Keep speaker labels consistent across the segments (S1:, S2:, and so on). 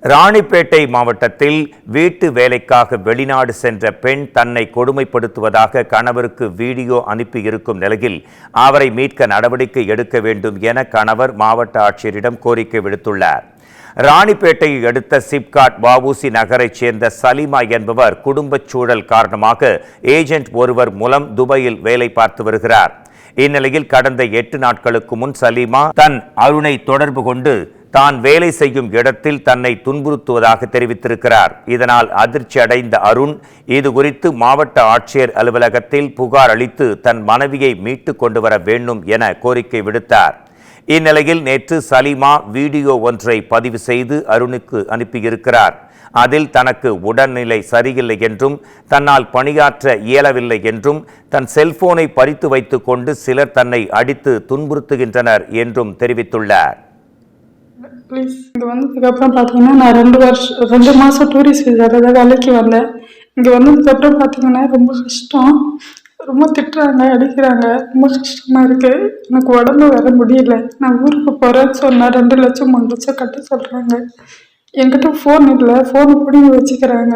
S1: ராணிப்பேட்டை மாவட்டத்தில் வீட்டு வேலைக்காக வெளிநாடு சென்ற பெண் தன்னை கொடுமைப்படுத்துவதாக கணவருக்கு வீடியோ அனுப்பியிருக்கும் நிலையில் அவரை மீட்க நடவடிக்கை எடுக்க வேண்டும் என கணவர் மாவட்ட ஆட்சியரிடம் கோரிக்கை விடுத்துள்ளார். ராணிப்பேட்டையை அடுத்த சிப்காட் வஉசி நகரைச் சேர்ந்த சலீமா என்பவர் குடும்பச் சூழல் காரணமாக ஏஜென்ட் ஒருவர் மூலம் துபாயில் வேலை பார்த்து வருகிறார். இந்நிலையில் கடந்த 8 நாட்களுக்கு முன் சலீமா தன் அருணை தொடர்பு கொண்டு தான் வேலை செய்யும் இடத்தில் தன்னை துன்புறுத்துவதாக தெரிவித்திருக்கிறார். இதனால் அதிர்ச்சி அடைந்த அருண் இது குறித்து மாவட்ட ஆட்சியர் அலுவலகத்தில் புகார் அளித்து தன் மனைவியை மீட்டு கொண்டு வர வேண்டும் என கோரிக்கை விடுத்தார். இந்நிலையில் நேற்று சலீமா வீடியோ ஒன்றை பதிவு செய்து அருணுக்கு அனுப்பியிருக்கிறார். அதில் தனக்கு உடல்நிலை சரியில்லை என்றும் தன்னால் பணியாற்ற இயலவில்லை என்றும் தன் செல்போனை பறித்து வைத்துக் கொண்டு சிலர் தன்னை அடித்து துன்புறுத்துகின்றனர் என்றும் தெரிவித்துள்ளார்.
S2: ப்ளீஸ் இங்கே வந்ததுக்கப்புறம் பார்த்தீங்கன்னா நான் 2 மாதம் டூரிஸ்ட் விசாவில் தான் வேலைக்கு வந்தேன். இங்கே வந்ததுக்கப்புறம் பார்த்தீங்கன்னா ரொம்ப கஷ்டம், ரொம்ப திட்டுறாங்க, அடிக்கிறாங்க, ரொம்ப கஷ்டமாக இருக்குது. எனக்கு உடம்பு வர முடியல. நான் ஊருக்கு போகிறேன்னு சொன்னால் 2 லட்சம் 3 லட்சம் கட்ட சொல்கிறாங்க. என்கிட்ட ஃபோன் இல்லை, ஃபோனை பிடிங்கி வச்சுக்கிறாங்க.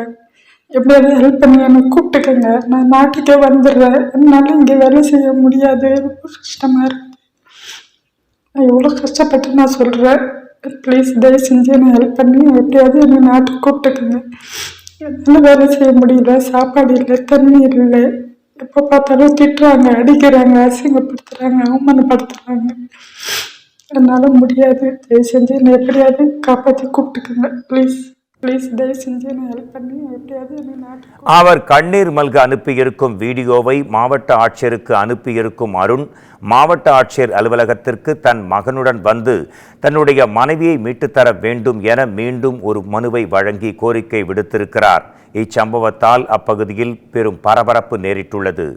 S2: எப்படியாவது ஹெல்ப் பண்ணி என்னை கூப்பிட்டுக்கங்க, நான் நாட்டுக்கே வந்துடுறேன். என்னால் இங்கே வேலை செய்ய முடியாது, ரொம்ப கஷ்டமாக இருக்குது. நான் எவ்வளோ கஷ்டப்பட்டு நான் சொல்கிறேன். ப்ளீஸ் தயவு செஞ்சு என்னை ஹெல்ப் பண்ணி எப்படியாவது என்னை நாட்டுக்கு கூப்பிட்டுக்குங்க. என்னால் வேலை செய்ய முடியல, சாப்பாடு இல்லை, தண்ணீர் இல்லை. எப்போ பார்த்தாலும் திட்டுறாங்க, அடிக்கிறாங்க, அசிங்கப்படுத்துகிறாங்க, அவமானப்படுத்துகிறாங்க. என்னால் முடியாது. தயவு செஞ்சு என்னை எப்படியாவது காப்பாற்றி கூப்பிட்டுக்குங்க. ப்ளீஸ் ப்ளீஸ் தயவு செஞ்சு என்னை ஹெல்ப் பண்ணி எப்படியாவது என்னை நாட்டுக்கு.
S1: அவர் கண்ணீர் மல்க அனுப்பியிருக்கும் வீடியோவை மாவட்ட ஆட்சியருக்கு அனுப்பியிருக்கும் அருண் மாவட்ட ஆட்சியர் அலுவலகத்திற்கு தன் மகனுடன் வந்து தன்னுடைய மனைவியை மீட்டுத்தர வேண்டும் என மீண்டும் ஒரு மனுவை வழங்கி கோரிக்கை விடுத்திருக்கிறார். இச்சம்பவத்தால் அப்பகுதியில் பெரும் பரபரப்பு நேரிட்டுள்ளது.